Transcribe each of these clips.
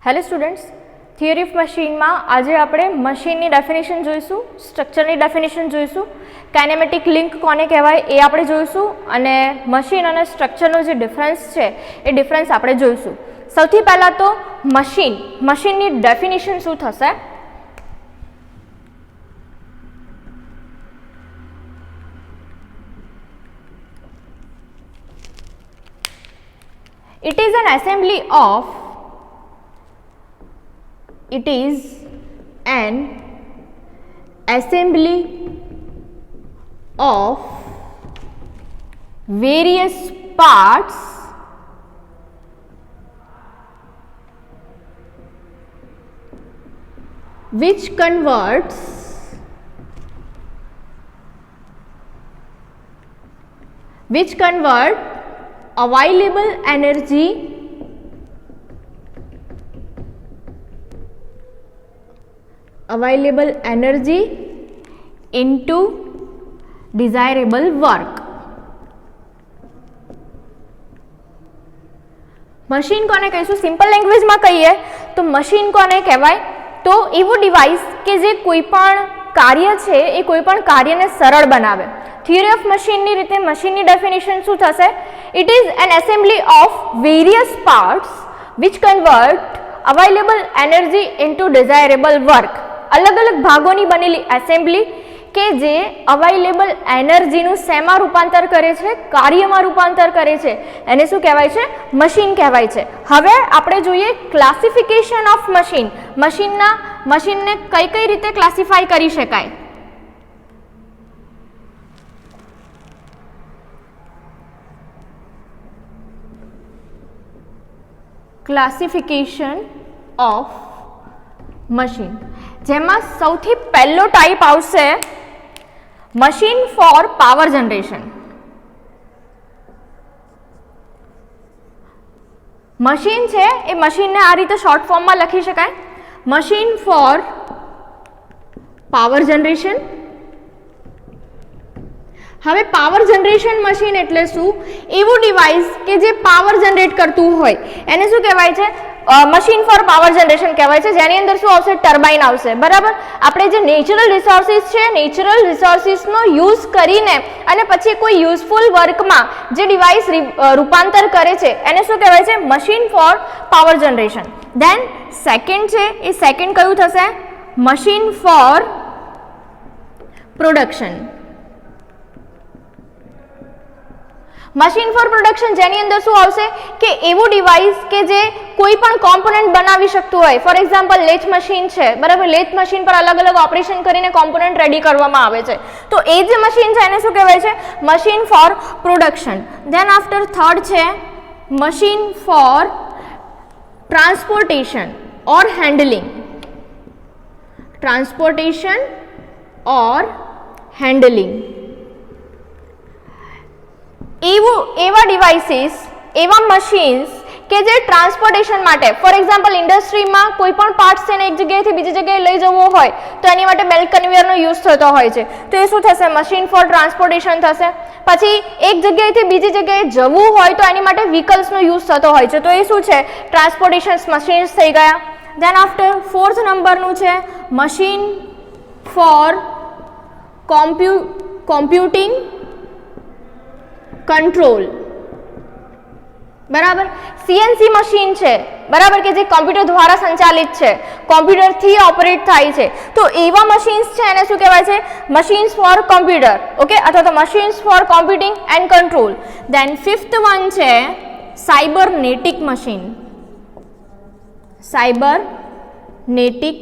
Hello students, theory of મશીનમાં આજે આપણે મશીનની ડેફિનેશન જોઈશું, સ્ટ્રક્ચરની ડેફિનેશન જોઈશું, કાઇનેમેટિક લિંક કોને કહેવાય એ આપણે જોઈશું અને મશીન અને સ્ટ્રક્ચરનો જે ડિફરન્સ છે એ ડિફરન્સ આપણે જોઈશું. સૌથી પહેલાં તો મશીનની ડેફિનેશન શું થશે? It is an assembly of various parts which converts available energy into desirable work. Machine કોને કહીશું? સિમ્પલ લેંગ્વેજમાં કહીએ તો મશીન કોને કહેવાય? તો એવું ડિવાઇસ કે જે કોઈ પણ કાર્ય છે એ કોઈ પણ કાર્યને સરળ બનાવે. થિયરી ઓફ મશીનની રીતે મશીનની ડેફિનેશન શું થશે? It is an assembly of various parts which convert available energy into desirable work. અલગ અલગ ભાગોની બનેલી એસેમ્બલી કે જે અવેલેબલ એનર્જીનું શેમાં રૂપાંતર કરે છે? કાર્યમાં રૂપાંતર કરે છે. એને શું કહેવાય છે? મશીન કહેવાય છે. હવે આપણે જોઈએ ક્લાસિફિકેશન ઓફ મશીન. મશીનને કઈ કઈ રીતે ક્લાસિફાઈ કરી શકાય? ક્લાસિફિકેશન ઓફ મશીન, જેમાં સૌથી પહેલો ટાઈપ આવશે machine for power generation. Machine છે એ મશીનને આ રીતે શોર્ટ ફોર્મમાં લખી શકાય, મશીન ફોર પાવર જનરેશન. હવે પાવર જનરેશન મશીન એટલે શું? એવું ડિવાઇસ કે જે પાવર જનરેટ કરતું હોય એને શું કહેવાય છે? મશીન ફોર પાવર જનરેશન કહેવાય છે, જેની અંદર શું આવશે? ટર્બાઇન આવશે. બરાબર. આપણે જે નેચરલ રિસોર્સિસ છે, નેચરલ રિસોર્સિસનો યુઝ કરીને અને પછી કોઈ યુઝફુલ વર્કમાં જે ડિવાઇસ રૂપાંતર કરે છે એને શું કહેવાય છે? Machine for power generation. Then second છે એ સેકન્ડ કયું થશે? Machine for production. Machine for production જેની અંદર શું આવશે કે એવું ડિવાઇસ કે જે કોઈ પણ કોમ્પોનન્ટ બનાવી શકતું હોય. ફોર એક્ઝામ્પલ લેથ મશીન છે, બરાબર. લેથ મશીન પર અલગ અલગ ઓપરેશન કરીને કોમ્પોનન્ટ રેડી કરવામાં આવે છે. તો એ જે મશીન છે એને શું કહેવાય છે? Machine for production. Then after third છે machine for transportation or handling. Transportation or handling. એવા ડિવાઇસીસ, એવા મશીન્સ કે જે ટ્રાન્સપોર્ટેશન માટે, ફોર એક્ઝામ્પલ ઇન્ડસ્ટ્રીમાં કોઈ પણ પાર્ટ્સ છે ને એક જગ્યાએથી બીજી જગ્યાએ લઈ જવો હોય તો એની માટે બેલ્ટ કન્વેયરનો યુઝ થતો હોય છે. તો એ શું થશે? મશીન ફોર ટ્રાન્સપોર્ટેશન થશે. પછી એક જગ્યાએથી બીજી જગ્યાએ જવું હોય તો એની માટે વ્હીકલ્સનો યુઝ થતો હોય છે. તો એ શું છે? ટ્રાન્સપોર્ટેશન મશીન્સ થઈ ગયા. ધેન આફ્ટર ફોર્થ નંબરનું છે મશીન ફોર કોમ્પ્યુટિંગ કંટ્રોલ. બરાબર. સીએનસી મશીન છે, બરાબર, કે જે કોમ્પ્યુટર દ્વારા સંચાલિત છે, કોમ્પ્યુટરથી ઓપરેટ થાય છે. તો એવા મશીન્સ છે એને શું કહેવાય છે? મશીન્સ ફોર કોમ્પ્યુટર, ઓકે, અથવા તો machines for computing and control. Then fifth one છે સાયબરનેટિક મશીન. સાયબરનેટિક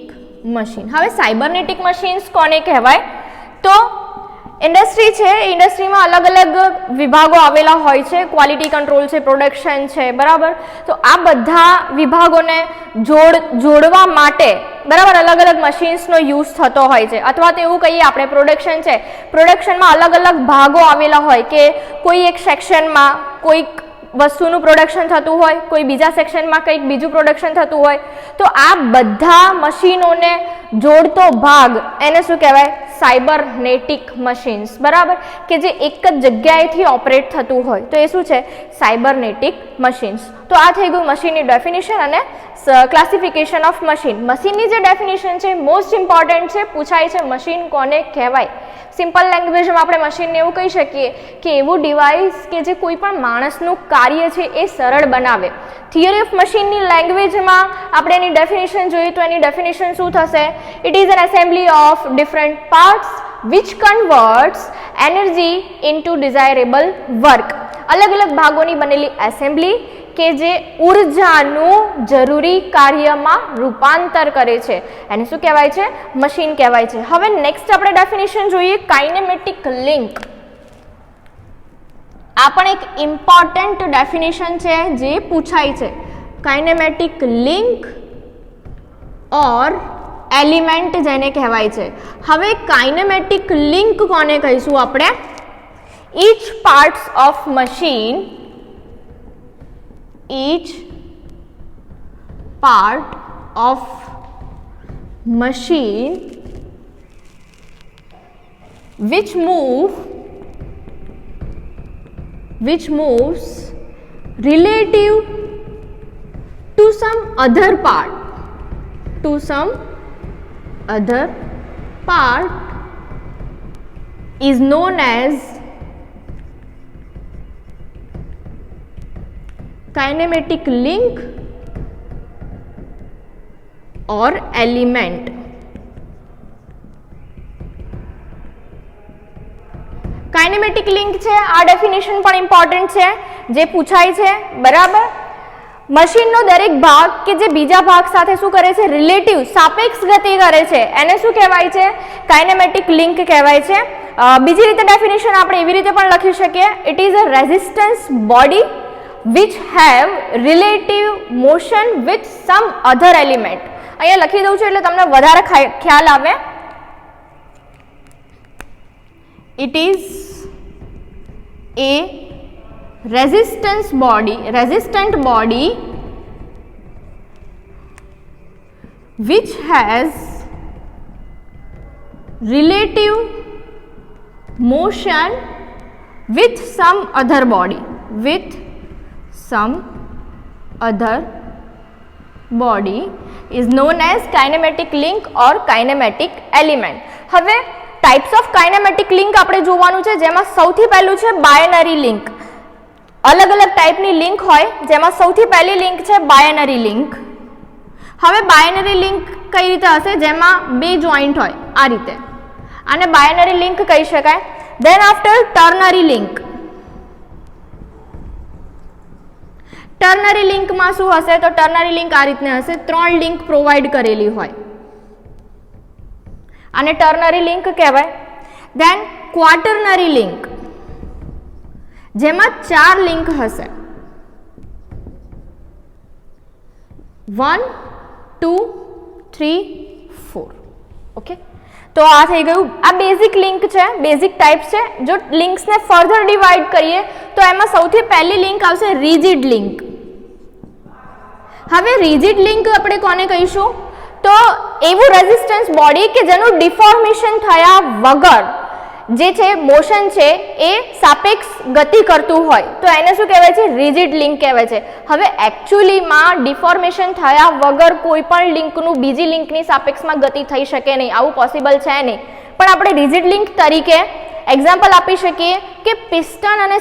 મશીન. હવે સાયબરનેટિક મશીન્સ કોને કહેવાય? તો ઇન્ડસ્ટ્રી છે, ઇન્ડસ્ટ્રીમાં અલગ અલગ વિભાગો આવેલા હોય છે. ક્વોલિટી કંટ્રોલ છે, પ્રોડક્શન છે, બરાબર. તો આ બધા વિભાગોને જોડવા માટે, બરાબર, અલગ અલગ મશીન્સનો યુઝ થતો હોય છે. અથવા તો એવું કહીએ આપણે પ્રોડક્શન છે, પ્રોડક્શનમાં અલગ અલગ ભાગો આવેલા હોય કે કોઈ એક સેક્શનમાં કોઈક વસ્તુનું પ્રોડક્શન થતું હોય, કોઈ બીજા સેક્શનમાં કંઈક બીજું પ્રોડક્શન થતું હોય. તો આ બધા મશીનોને જોડતો ભાગ એને શું કહેવાય? સાયબરનેટિક મશીન્સ, બરાબર, કે જે એક જ જગ્યાએથી ઓપરેટ થતું હોય, તો એ શું છે? સાયબરનેટિક મશીન્સ. તો આ થઈ ગયું મશીનની ડેફિનેશન અને ક્લાસિફિકેશન ઓફ મશીન. મશીનની જે ડેફિનેશન છે મોસ્ટ ઇમ્પોર્ટન્ટ છે, પૂછાય છે મશીન કોને કહેવાય. સિમ્પલ લેંગ્વેજમાં આપણે મશીનને એવું કહી શકીએ કે એવું ડિવાઇસ કે જે કોઈ પણ માણસનું કાર્ય છે એ સરળ બનાવે. થિયરી ઓફ મશીનની લેંગ્વેજમાં આપણે એની ડેફિનેશન જોઈએ તો એની ડેફિનેશન શું થશે? It is an assembly of different parts which converts energy into desirable work. અલગ અલગ ભાગોની બનેલી એસેમ્બલી કે જે ઉર્જાનું જરૂરી કાર્યમાં રૂપાંતર કરે છે, એને શું કહેવાય છે? મશીન કહેવાય છે. હવે નેક્સ્ટ આપણે ડેફિનેશન જોઈએ કાઇનેમેટિક લિંક. આ પણ એક ઇમ્પોર્ટન્ટ ડેફિનેશન છે જે પૂછાય છે. કાઇનેમેટિક લિંક ઓર એલિમેન્ટ જેને કહેવાય છે. હવે કાઇનેમેટિક લિંક કોને કહીશું આપણે? each parts of machine, each part of machine which moves relative to some other part is known as kinematic link और एलिमेंट. કાઇનેમેટિક લિંક છે, આ ડેફિનેશન પણ ઇમ્પોર્ટન્ટ છે જે પૂછાય છે, બરાબર. મશીનનો દરેક ભાગ કે જે બીજા ભાગ સાથે શું કરે છે? રિલેટિવ, સાપેક્ષ ગતિ કરે છે, એને શું કહેવાય છે? કાઇનેમેટિક લિંક કહેવાય છે. બીજી રીતે ડેફિનેશન આપણે એવી રીતે પણ લખી શકીએ, it is a resistance body which have relative motion with some other element. અહીંયા લખી દઉં છું એટલે તમને વધારે ખ્યાલ આવે. It is a resistant body which has relative motion with some other body, is known as kinetic link or kinetic element. હવે ટાઈપ્સ ઓફ કાઇનેમેટિક લિંક આપણે જોવાનું છે, જેમાં સૌથી પહેલું છે બાયનરી લિંક. અલગ અલગ ટાઈપની લિંક હોય, જેમાં સૌથી પહેલી લિંક છે બાયનરી લિંક. હવે બાયનરી લિંક કઈ રીતે હશે? જેમાં બે જોઈન્ટ હોય, આ રીતે, આને બાયનરી લિંક કહી શકાય. Then after ternary link. Ternary લિંકમાં શું હશે? તો ટર્નરી લિંક આ રીતને હશે, ત્રણ લિંક પ્રોવાઈડ કરેલી હોય, આને ટર્નરી લિંક કહેવાય. ધેન ક્વાટર્નરી લિંક, જેમાં ચાર લિંક હશે, 1 2 3 4. ઓકે, તો આ થઈ ગયું. આ બેઝિક લિંક છે, બેઝિક ટાઈપ છે. જો લિંક્સને ફર્ધર ડિવાઈડ કરીએ તો એમાં સૌથી પહેલી લિંક આવશે રિજિડ લિંક. હવે રિજિડ લિંક આપણે કોને કહીશું? તો એવું રેઝિસ્ટન્સ બોડી કે જેનું ડિફોર્મેશન થયા વગર જે છે મોશન છે એ સાપેક્ષ ગતિ કરતું હોય, તો એને શું કહેવાય છે? રિજિડ લિંક કહેવાય છે. હવે એકચ્યુઅલીમાં ડિફોર્મેશન થયા વગર કોઈ પણ લિંકનું બીજી લિંકની સાપેક્ષમાં ગતિ થઈ શકે નહીં, આવું પોસિબલ છે નહીં. પણ આપણે રિજિડ લિંક તરીકે એક્ઝામ્પલ આપી શકીએ કે પિસ્ટન અને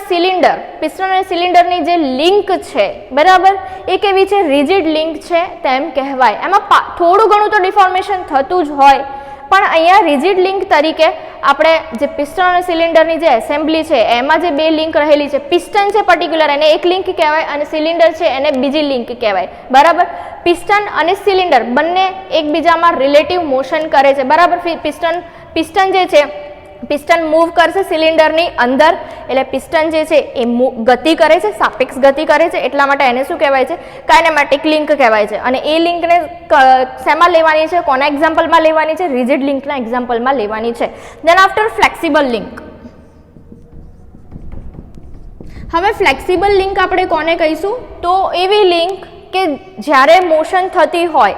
સિલિન્ડરની જે લિંક છે, બરાબર, એ કેવી છે? રિજિડ લિંક છે તેમ કહેવાય. એમાં થોડું ઘણું તો ડિફોર્મેશન થતું જ હોય, પણ અહીંયા રિજિડ લિંક તરીકે આપણે જે પિસ્ટન અને સિલિન્ડરની જે એસેમ્બલી છે એમાં જે બે લિંક રહેલી છે, પિસ્ટન છે પર્ટિક્યુલર, એને એક લિંક કહેવાય, અને સિલિન્ડર છે એને બીજી લિંક કહેવાય, બરાબર. પિસ્ટન અને સિલિન્ડર બંને એકબીજામાં રિલેટિવ મોશન કરે છે, બરાબર. પિસ્ટન જે છે, પિસ્ટન મૂવ કરશે સિલિન્ડરની અંદર, એટલે પિસ્ટન જે છે એ ગતિ કરે છે, સાપેક્ષ ગતિ કરે છે, એટલા માટે એને શું કહેવાય છે? કાઇનેમેટિક લિંક કહેવાય છે. અને એ લિંકને શેમાં લેવાની છે? કોના એક્ઝામ્પલમાં લેવાની છે? રિજિડ લિંકના એક્ઝામ્પલમાં લેવાની છે. Than after flexible link. હવે ફ્લેક્સિબલ લિંક આપણે કોને કહીશું? તો એવી લિંક કે જ્યારે મોશન થતી હોય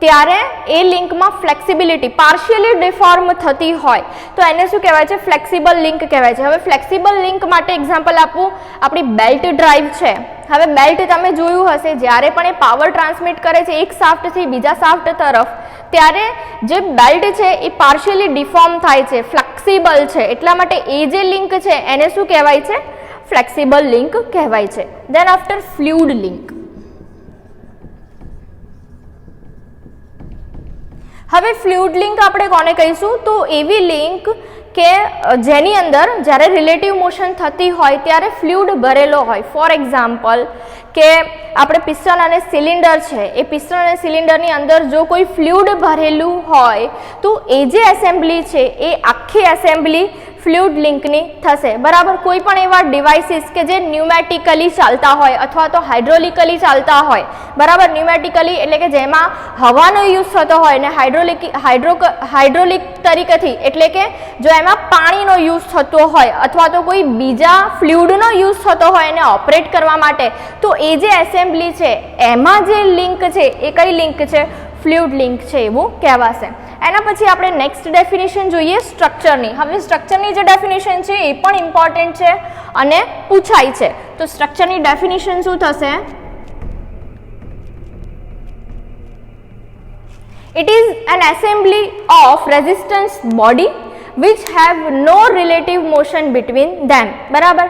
ત્યારે એ લિંકમાં ફ્લેક્સિબિલિટી પાર્શિયલી ડિફોર્મ થતી હોય તો એને શું કહેવાય છે? ફ્લેક્સિબલ લિંક કહેવાય છે. હવે ફ્લેક્સિબલ લિંક માટે એક્ઝામ્પલ આપું, આપણી બેલ્ટ ડ્રાઈવ છે. હવે બેલ્ટ તમે જોયું હશે, જ્યારે પણ એ પાવર ટ્રાન્સમિટ કરે છે એક શાફ્ટથી બીજા શાફ્ટ તરફ, ત્યારે જે બેલ્ટ છે એ પાર્શિયલી ડિફોર્મ થાય છે, ફ્લેક્સિબલ છે. એટલા માટે એ જે લિંક છે એને શું કહેવાય છે? ફ્લેક્સિબલ લિંક કહેવાય છે. Then after fluid link. હવે ફ્લુઇડ લિંક આપણે કોને કહીશું? તો એવી લિંક કે જેની અંદર જ્યારે રિલેટિવ મોશન થતી હોય ત્યારે ફ્લુઇડ ભરેલો હોય. ફોર એક્ઝામ્પલ કે આપણે પિસ્ટન અને સિલિન્ડર છે, એ પિસ્ટન અને સિલિન્ડરની અંદર જો કોઈ ફ્લુઇડ ભરેલું હોય તો એ જે એસેમ્બલી છે એ આખી એસેમ્બલી ફ્લુઇડ લિંકની થશે. બરાબર. કોઈ પણ એવા ડિવાઇસીસ કે જે ન્યુમેટિકલી ચાલતા હોય અથવા તો હાઇડ્રોલિકલી ચાલતા હોય, બરાબર, ન્યુમેટિકલી એટલે કે જેમાં હવાનો યુઝ થતો હોય ને હાઇડ્રોલિક તરીકેથી એટલે કે જો એમાં પાણીનો યુઝ થતો હોય અથવા તો કોઈ બીજા ફ્લુઇડનો યુઝ થતો હોય એને ઓપરેટ કરવા માટે, તો એ જે એસેમ્બલી છે એમાં જે લિંક છે એ કઈ લિંક છે? ફ્લુઇડ લિંક છે એવું કહેવાશે. એના પછી આપણે નેક્સ્ટ ડેફિનેશન જોઈએ સ્ટ્રક્ચરની. હવે સ્ટ્રક્ચરની જે ડેફિનેશન છે એ પણ ઇમ્પોર્ટન્ટ છે અને પૂછાય છે. તો સ્ટ્રક્ચરની ડેફિનેશન શું થશે? It is an assembly of resistance body which have no relative motion between them. બરાબર.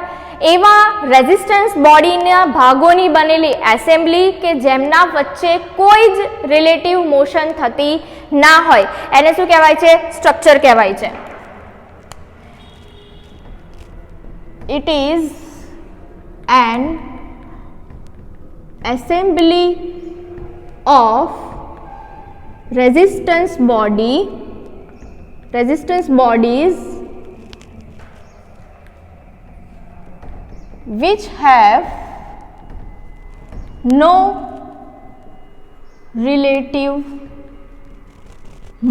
એવા રેઝિસ્ટન્સ બોડીના ભાગોની બનેલી એસેમ્બલી કે જેમના વચ્ચે કોઈ જ રિલેટિવ મોશન થતી ના હોય એને શું કહેવાય છે? સ્ટ્રક્ચર કહેવાય છે. It is an assembly of resistance bodies which have no relative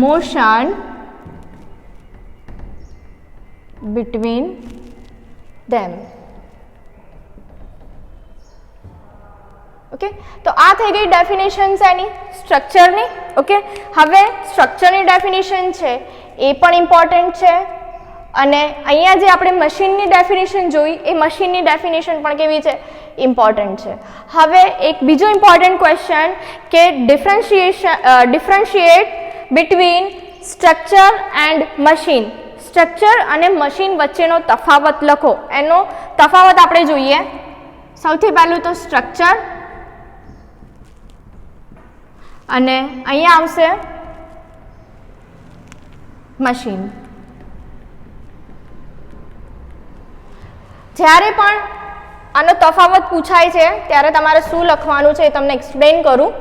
motion between them. Okay, તો આ થઈ ગઈ ડેફિનેશન એની સ્ટ્રક્ચરની. ઓકે, હવે સ્ટ્રક્ચરની ડેફિનેશન છે એ પણ ઇમ્પોર્ટન્ટ છે અને અહીંયા જે આપણે મશીનની ડેફિનેશન જોઈ એ મશીનની ડેફિનેશન પણ કેવી છે? ઇમ્પોર્ટન્ટ છે. હવે એક બીજો ઇમ્પોર્ટન્ટ ક્વેશ્ચન કે differentiate between structure and machine. Structure અને મશીન વચ્ચેનો તફાવત લખો. એનો તફાવત આપણે જોઈએ. સૌથી પહેલું તો સ્ટ્રક્ચર અને અહીંયા આવશે મશીન. જ્યારે પણ આનો તફાવત પૂછાય છે ત્યારે તમારે શું લખવાનું છે એ તમને એક્સપ્લેન કરું.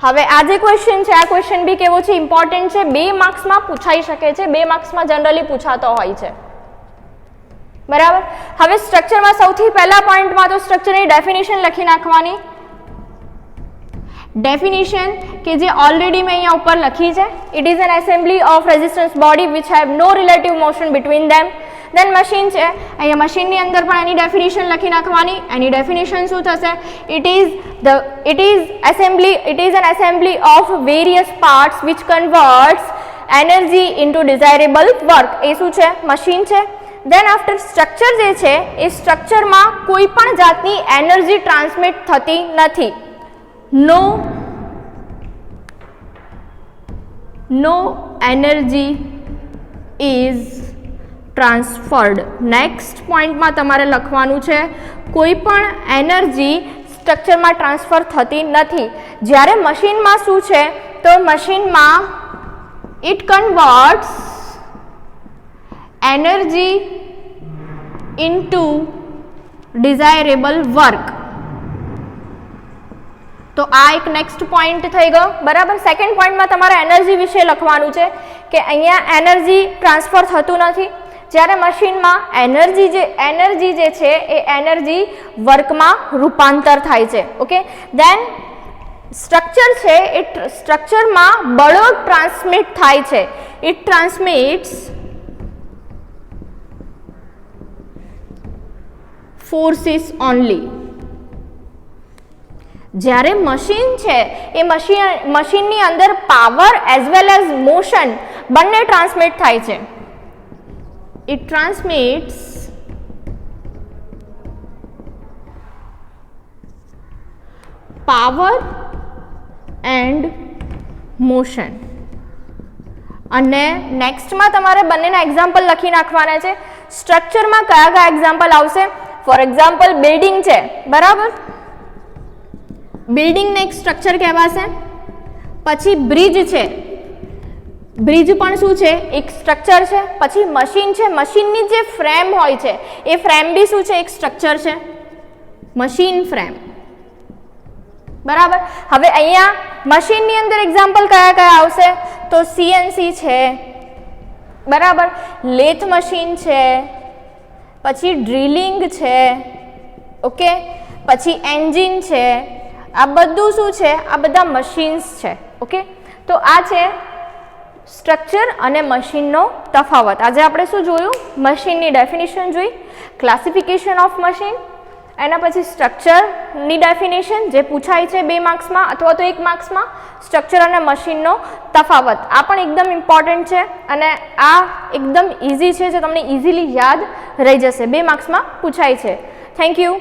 હવે આ જે ક્વેશ્ચન છે આ ક્વેશ્ચન બી કેવો છે? ઇમ્પોર્ટન્ટ છે. 2 માર્ક્સમાં પૂછાઈ શકે છે. 2 માર્ક્સમાં જનરલી પૂછાતો હોય છે. બરાબર. હવે સ્ટ્રક્ચરમાં સૌથી પહેલા પોઈન્ટમાં તો સ્ટ્રક્ચરની ડેફિનેશન લખી નાખવાની. ડેફિનેશન કે જે ઓલરેડી મેં અહીંયા ઉપર લખી છે. It is an assembly of resistance body which have no relative motion between them. Then machine છે. અહીંયા મશીનની અંદર પણ એની ડેફિનેશન લખી નાખવાની. એની ડેફિનેશન શું થશે? It is an assembly of various parts which converts energy into desirable work. એ શું છે? મશીન છે. દેન આફ્ટર સ્ટ્રક્ચર જે છે એ સ્ટ્રક્ચરમાં કોઈ પણ જાતની એનર્જી ટ્રાન્સમિટ થતી નથી. નો એનર્જી ઇઝ ટ્રાન્સફર્ડ. નેક્સ્ટ પોઈન્ટમાં તમારે લખવાનું છે કોઈ પણ એનર્જી સ્ટ્રક્ચરમાં ટ્રાન્સફર થતી નથી. જ્યારે મશીનમાં શું છે? તો મશીનમાં it converts energy into desirable work. તો આ એક નેક્સ્ટ પોઈન્ટ થઈ ગયો. બરાબર. સેકન્ડ પોઈન્ટમાં તમારે એનર્જી વિશે લખવાનું છે કે અહીંયા એનર્જી ટ્રાન્સફર થતું નથી. જ્યારે મશીનમાં એનર્જી જે છે એ એનર્જી વર્કમાં રૂપાંતર થાય છે. ઓકે. દેન સ્ટ્રક્ચર છે એ સ્ટ્રક્ચરમાં બળો ટ્રાન્સમિટ થાય છે. It transmits forces only. જ્યારે મશીન છે એ મશીનની અંદર power as well as motion બંને ટ્રાન્સમિટ થાય છે. It transmits power and motion. અને નેક્સ્ટમાં તમારે બંનેના એક્ઝામ્પલ લખી નાખવાના છે. સ્ટ્રક્ચરમાં કયા કયા એક્ઝામ્પલ આવશે? ફોર એક્ઝામ્પલ બિલ્ડિંગ છે, બરાબર, બિલ્ડિંગને એક સ્ટ્રક્ચર કહેવાશે. પછી બ્રિજ છે, બ્રિજ પણ શું છે? એક સ્ટ્રક્ચર છે. પછી મશીન છે, મશીનની જે ફ્રેમ હોય છે એ ફ્રેમ બી શું છે? એક સ્ટ્રક્ચર છે, મશીન ફ્રેમ, બરાબર. હવે અહીંયા મશીનની અંદર એક્ઝામ્પલ કયા કયા આવશે? તો સીએનસી છે, બરાબર, લેથ મશીન છે, પછી ડ્રિલિંગ છે, ઓકે, પછી એન્જિન છે. આ બધું શું છે? આ બધા મશીન્સ છે, ઓકે. તો આ છે સ્ટ્રક્ચર અને મશીનનો તફાવત. આજે આપણે શું જોયું? મશીનની ડેફિનેશન જોઈ, ક્લાસિફિકેશન ઓફ મશીન, એના પછી સ્ટ્રક્ચરની ડેફિનેશન જે પૂછાય છે 2 માર્ક્સમાં અથવા તો 1 માર્ક્સમાં, સ્ટ્રક્ચર અને મશીનનો તફાવત. આ પણ એકદમ ઇમ્પોર્ટન્ટ છે અને આ એકદમ ઇઝી છે જે તમને ઇઝીલી યાદ રહી જશે, 2 માર્ક્સમાં પૂછાય છે. Thank you.